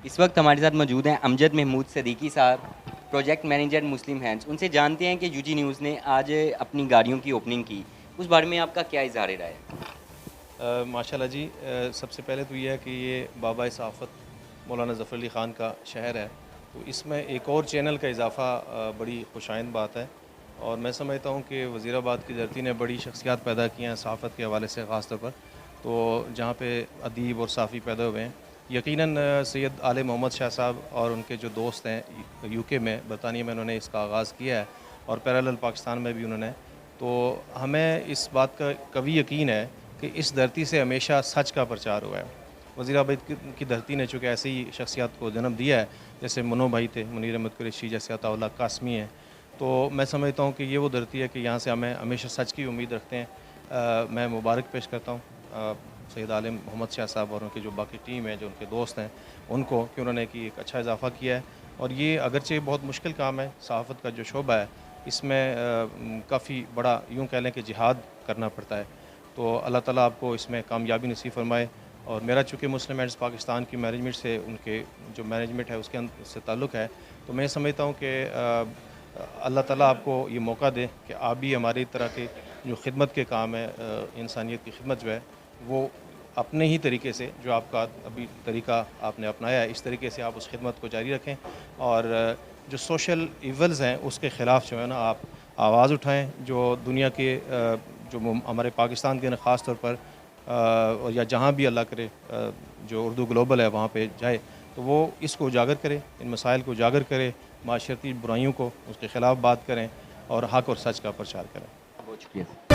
اس وقت ہمارے ساتھ موجود ہیں امجد محمود صدیقی صاحب، پروجیکٹ مینیجر مسلم ہینڈز۔ ان سے جانتے ہیں کہ یو جی نیوز نے آج اپنی گاڑیوں کی اوپننگ کی، اس بارے میں آپ کا کیا اظہار رائے ہے؟ ماشاء اللہ جی، سب سے پہلے تو یہ ہے کہ یہ بابا صحافت مولانا ظفر علی خان کا شہر ہے، تو اس میں ایک اور چینل کا اضافہ بڑی خوشائند بات ہے، اور میں سمجھتا ہوں کہ وزیر آباد کی دھرتی نے بڑی شخصیات پیدا کی ہیں صحافت کے حوالے سے خاص طور پر، تو جہاں پہ ادیب اور صحافی پیدا ہوئے ہیں، یقیناً سید آل محمد شاہ صاحب اور ان کے جو دوست ہیں یو کے میں، برطانیہ میں، انہوں نے اس کا آغاز کیا ہے، اور پیرالل پاکستان میں بھی انہوں نے، تو ہمیں اس بات کا قوی یقین ہے کہ اس دھرتی سے ہمیشہ سچ کا پرچار ہوا ہے۔ وزیر آباد کی دھرتی نے چونکہ ایسی ہی شخصیات کو جنم دیا ہے، جیسے منو بھائی تھے، منیر احمد قریشی، جیسے عطا اللہ قاسمی ہیں، تو میں سمجھتا ہوں کہ یہ وہ دھرتی ہے کہ یہاں سے ہمیں ہمیشہ سچ کی امید رکھتے ہیں۔ میں مبارک پیش کرتا ہوں سید عالم محمد شاہ صاحب اور ان کی جو باقی ٹیم ہے، جو ان کے دوست ہیں، ان کو، کہ انہوں نے ایک اچھا اضافہ کیا ہے، اور یہ اگرچہ بہت مشکل کام ہے، صحافت کا جو شعبہ ہے اس میں کافی بڑا یوں کہہ لیں کہ جہاد کرنا پڑتا ہے، تو اللہ تعالیٰ آپ کو اس میں کامیابی نصیب فرمائے۔ اور میرا چونکہ مسلم ہینڈز پاکستان کی مینجمنٹ سے، ان کے جو مینجمنٹ ہے اس کے سے تعلق ہے، تو میں سمجھتا ہوں کہ اللہ تعالیٰ آپ کو یہ موقع دے کہ آپ بھی ہماری طرح کے جو خدمت کے کام ہے، انسانیت کی خدمت جو ہے، وہ اپنے ہی طریقے سے، جو آپ کا ابھی طریقہ آپ نے اپنایا ہے، اس طریقے سے آپ اس خدمت کو جاری رکھیں، اور جو سوشل ایولز ہیں اس کے خلاف جو ہے نا آپ آواز اٹھائیں، جو دنیا کے جو ہمارے پاکستان کے خاص طور پر یا جہاں بھی اللہ کرے جو اردو گلوبل ہے وہاں پہ جائے، تو وہ اس کو اجاگر کرے، ان مسائل کو اجاگر کرے، معاشرتی برائیوں کو اس کے خلاف بات کریں، اور حق اور سچ کا پرچار کریں۔ بہت شکریہ۔